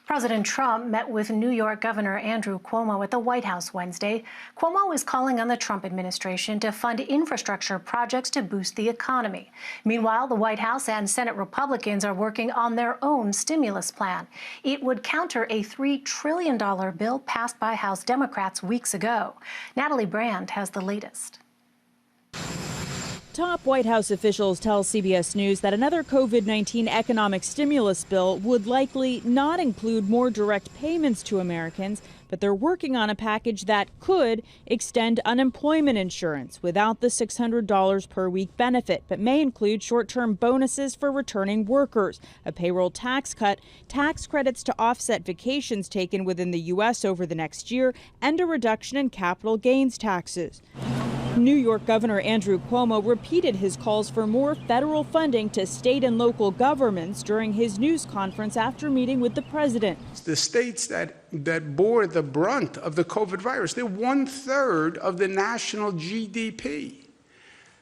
President Trump met with New York Governor Andrew Cuomo at the White House Wednesday. Cuomo is calling on the Trump administration to fund infrastructure projects to boost the economy. Meanwhile, the White House and Senate Republicans are working on their own stimulus plan. It would counter a $3 trillion bill passed by House Democrats weeks ago. Natalie Brand has the latest. Top White House officials tell CBS News that another COVID-19 economic stimulus bill would likely not include more direct payments to Americans, but they're working on a package that could extend unemployment insurance without the $600 per week benefit, but may include short-term bonuses for returning workers, a payroll tax cut, tax credits to offset vacations taken within the U.S. over the next year, and a reduction in capital gains taxes. New York Governor Andrew Cuomo repeated his calls for more federal funding to state and local governments during his news conference after meeting with the president. The states that bore the brunt of the COVID virus, they're 1/3 of the national GDP.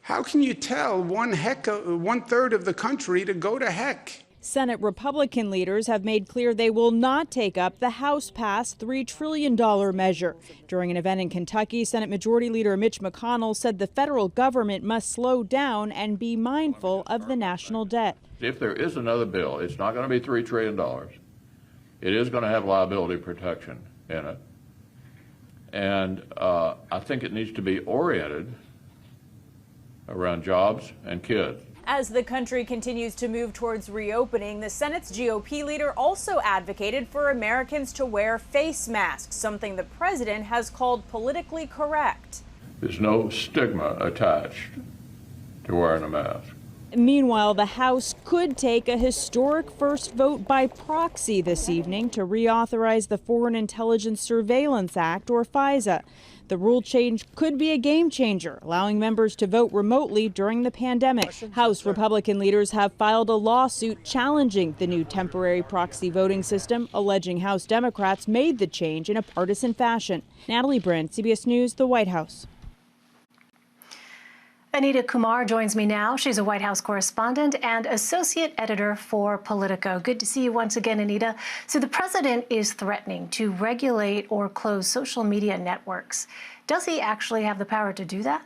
How can you tell 1/3 of the country to go to heck? Senate Republican leaders have made clear they will not take up the House-passed $3 trillion measure. During an event in Kentucky, Senate Majority Leader Mitch McConnell said the federal government must slow down and be mindful of the national debt. If there is another bill, it's not going to be $3 trillion. It is going to have liability protection in it. And I think it needs to be oriented around jobs and kids. As the country continues to move towards reopening, the Senate's GOP leader also advocated for Americans to wear face masks, something the president has called politically correct. There's no stigma attached to wearing a mask. Meanwhile, the House could take a historic first vote by proxy this evening to reauthorize the Foreign Intelligence Surveillance Act, or FISA. The rule change could be a game changer, allowing members to vote remotely during the pandemic. House Republican leaders have filed a lawsuit challenging the new temporary proxy voting system, alleging House Democrats made the change in a partisan fashion. Natalie Brand, CBS News, the White House. Anita Kumar joins me now. She's a White House correspondent and associate editor for Politico. Good to see you once again, Anita. So the president is threatening to regulate or close social media networks. Does he actually have the power to do that?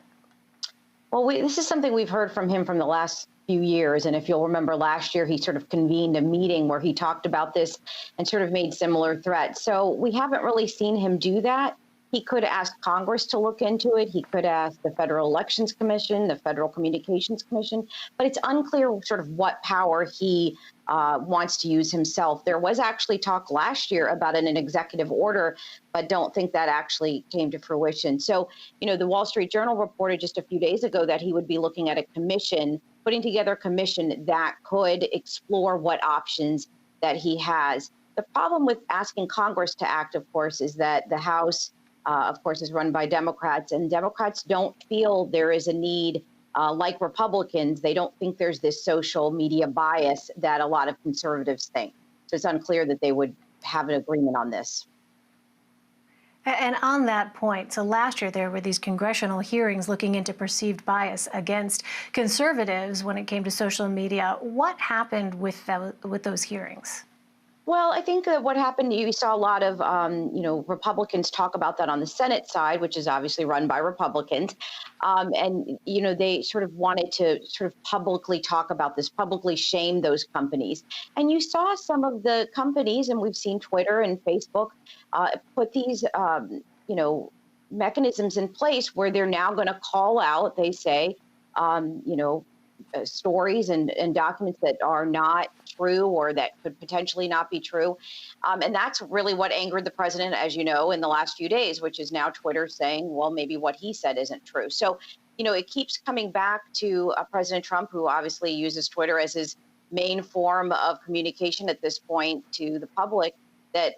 Well, this is something we've heard from him from the last few years. And if you'll remember last year, he sort of convened a meeting where he talked about this and sort of made similar threats. So we haven't really seen him do that. He could ask Congress to look into it. He could ask the Federal Elections Commission, the Federal Communications Commission, but it's unclear sort of what power he wants to use himself. There was actually talk last year about an executive order, but don't think that actually came to fruition. So, you know, the Wall Street Journal reported just a few days ago that he would be looking at a commission, putting together a commission that could explore what options that he has. The problem with asking Congress to act, of course, is that the House of course, is run by Democrats, and Democrats don't feel there is a need, like Republicans, they don't think there's this social media bias that a lot of conservatives think. So it's unclear that they would have an agreement on this. And on that point, so last year there were these congressional hearings looking into perceived bias against conservatives when it came to social media. What happened with those hearings? Well, I think that what happened, you saw a lot of, Republicans talk about that on the Senate side, which is obviously run by Republicans. And, they sort of wanted to sort of publicly talk about this, publicly shame those companies. And you saw some of the companies, and we've seen Twitter and Facebook, put these, mechanisms in place where they're now going to call out, they say, stories and documents that are not true or that could potentially not be true. And that's really what angered the president, as you know, in the last few days, which is now Twitter saying, well, maybe what he said isn't true. So, it keeps coming back to President Trump, who obviously uses Twitter as his main form of communication at this point to the public, that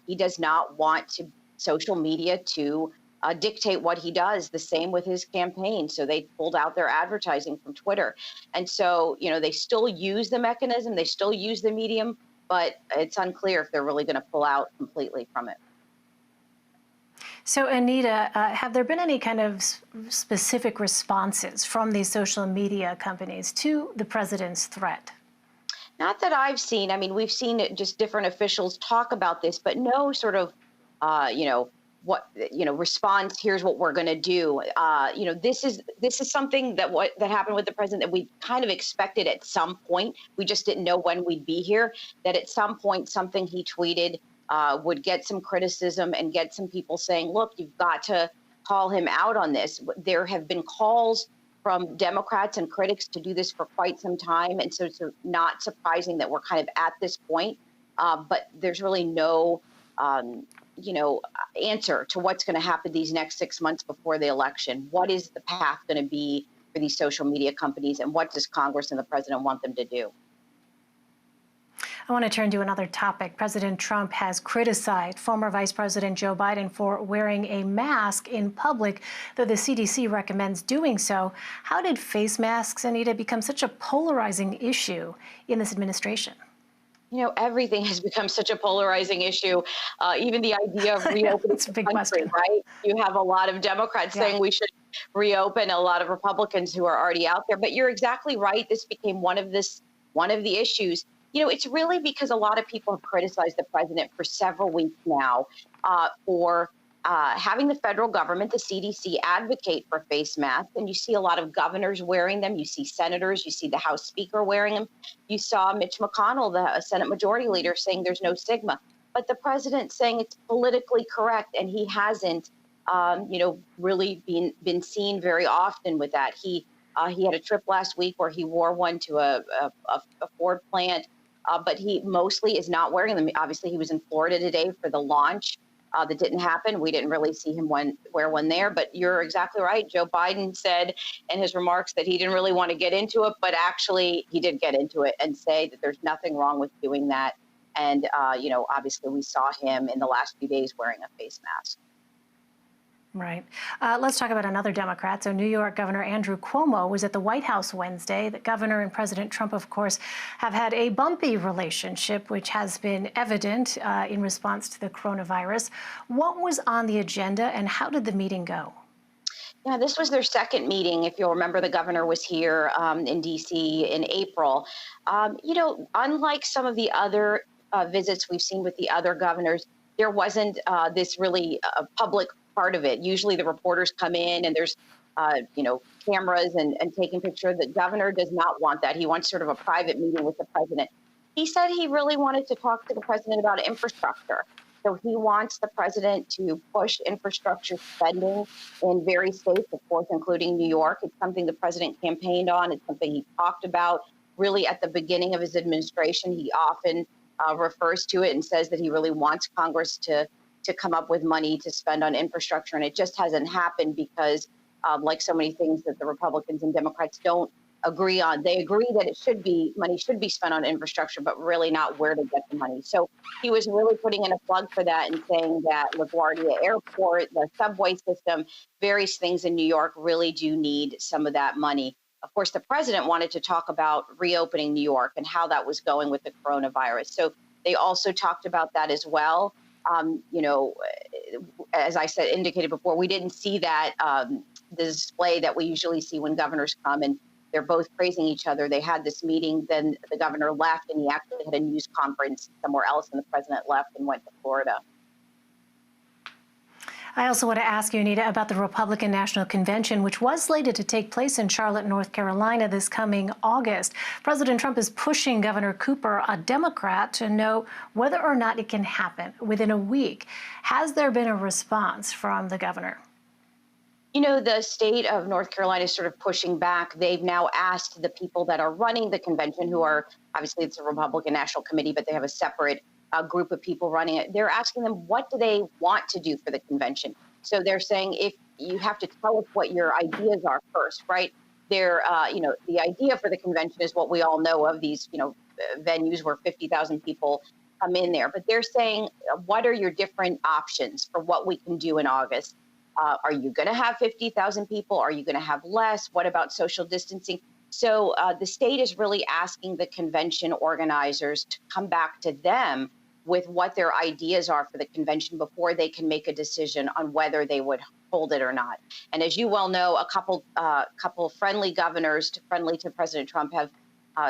he does not want social media to dictate what he does. The same with his campaign. So they pulled out their advertising from Twitter. And so, they still use the mechanism, they still use the medium, but it's unclear if they're really going to pull out completely from it. So, Anita, have there been any kind of specific responses from these social media companies to the president's threat? Not that I've seen. I mean, we've seen it, just different officials talk about this, but no sort of, you know, response. Here's what we're going to do. This is something that happened with the president that we kind of expected at some point. We just didn't know when we'd be here. That at some point something he tweeted would get some criticism and get some people saying, "Look, you've got to call him out on this." There have been calls from Democrats and critics to do this for quite some time. And so it's not surprising that we're kind of at this point. But there's really no, answer to what's going to happen these next 6 months before the election. What is the path going to be for these social media companies, and what does Congress and the president want them to do? I want to turn to another topic. President Trump has criticized former Vice President Joe Biden for wearing a mask in public, though the CDC recommends doing so. How did face masks, Anita, become such a polarizing issue in this administration? You know, everything has become such a polarizing issue. Even the idea of reopening It's a the big country, question. right? You have a lot of Democrats saying we should reopen, a lot of Republicans who are already out there. But you're exactly right. This became one of the issues. You know, it's really because a lot of people have criticized the president for several weeks now for having the federal government, the CDC, advocate for face masks. And you see a lot of governors wearing them. You see senators. You see the House Speaker wearing them. You saw Mitch McConnell, the Senate Majority Leader, saying there's no stigma. But the president saying it's politically correct, and he hasn't, really been seen very often with that. He had a trip last week where he wore one to a Ford plant. But he mostly is not wearing them. Obviously, he was in Florida today for the launch that didn't happen. We didn't really see him wear one there. But you're exactly right. Joe Biden said in his remarks that he didn't really want to get into it, but actually he did get into it and say that there's nothing wrong with doing that. And, obviously we saw him in the last few days wearing a face mask. Right. Let's talk about another Democrat. So New York Governor Andrew Cuomo was at the White House Wednesday. The governor and President Trump, of course, have had a bumpy relationship, which has been evident in response to the coronavirus. What was on the agenda, and how did the meeting go? Yeah, this was their second meeting. If you'll remember, the governor was here in D.C. in April. Unlike some of the other visits we've seen with the other governors, there wasn't this really public part of it. Usually the reporters come in and there's, cameras and taking pictures. The governor does not want that. He wants sort of a private meeting with the president. He said he really wanted to talk to the president about infrastructure. So he wants the president to push infrastructure spending in various states, of course, including New York. It's something the president campaigned on. It's something he talked about really at the beginning of his administration. He often refers to it and says that he really wants Congress to come up with money to spend on infrastructure. And it just hasn't happened because like so many things that the Republicans and Democrats don't agree on. They agree that money should be spent on infrastructure, but really not where to get the money. So he was really putting in a plug for that and saying that LaGuardia Airport, the subway system, various things in New York really do need some of that money. Of course, the president wanted to talk about reopening New York and how that was going with the coronavirus. So they also talked about that as well. As I said, indicated before, we didn't see that the display that we usually see when governors come and they're both praising each other. They had this meeting, then the governor left and he actually had a news conference somewhere else, and the president left and went to Florida. I also want to ask you, Anita, about the Republican National Convention, which was slated to take place in Charlotte, North Carolina this coming August. President Trump is pushing Governor Cooper, a Democrat, to know whether or not it can happen within a week. Has there been a response from the governor? You know, the state of North Carolina is sort of pushing back. They've now asked the people that are running the convention, who are, obviously it's a Republican National Committee, but they have a separate group of people running it. They're asking them, what do they want to do for the convention? So they're saying, if you have to tell us what your ideas are first, right? They're, the idea for the convention is what we all know of, these, venues where 50,000 people come in there. But they're saying, what are your different options for what we can do in August? Are you going to have 50,000 people? Are you going to have less? What about social distancing? So the state is really asking the convention organizers to come back to them with what their ideas are for the convention before they can make a decision on whether they would hold it or not. And as you well know, a couple friendly governors, friendly to President Trump, have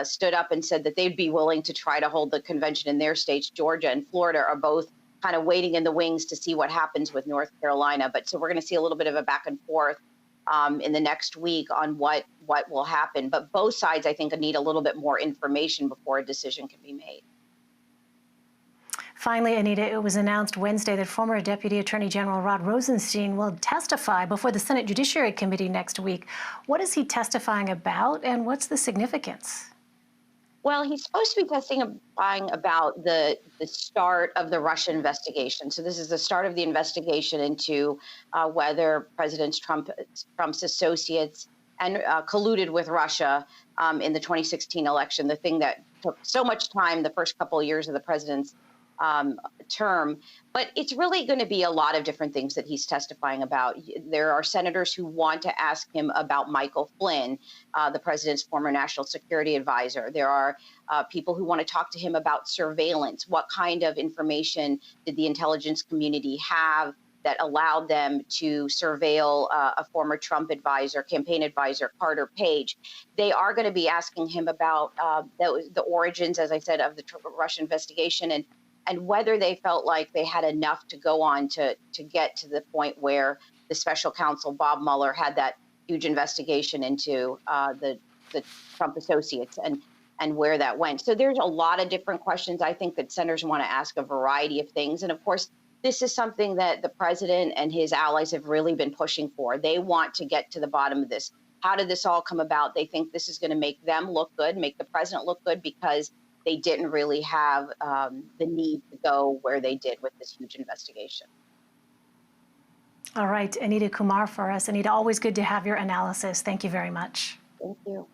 stood up and said that they'd be willing to try to hold the convention in their states. Georgia and Florida are both kind of waiting in the wings to see what happens with North Carolina. But so we're going to see a little bit of a back and forth in the next week on what will happen. But both sides, I think, need a little bit more information before a decision can be made. Finally, Anita, it was announced Wednesday that former Deputy Attorney General Rod Rosenstein will testify before the Senate Judiciary Committee next week. What is he testifying about, and what's the significance? Well, he's supposed to be testifying about the start of the Russia investigation. So this is the start of the investigation into whether President Trump's associates and colluded with Russia in the 2016 election, the thing that took so much time the first couple of years of the president's term. But it's really going to be a lot of different things that he's testifying about. There are senators who want to ask him about Michael Flynn, the president's former national security advisor. There are people who want to talk to him about surveillance. What kind of information did the intelligence community have that allowed them to surveil a former Trump advisor, campaign advisor, Carter Page? They are going to be asking him about the origins, as I said, of the Russia investigation and whether they felt like they had enough to go on to get to the point where the special counsel, Bob Mueller, had that huge investigation into the Trump associates and where that went. So there's a lot of different questions. I think that senators want to ask a variety of things. And of course, this is something that the president and his allies have really been pushing for. They want to get to the bottom of this. How did this all come about? They think this is going to make them look good, make the president look good, because they didn't really have the need to go where they did with this huge investigation. All right, Anita Kumar for us. Anita, always good to have your analysis. Thank you very much. Thank you.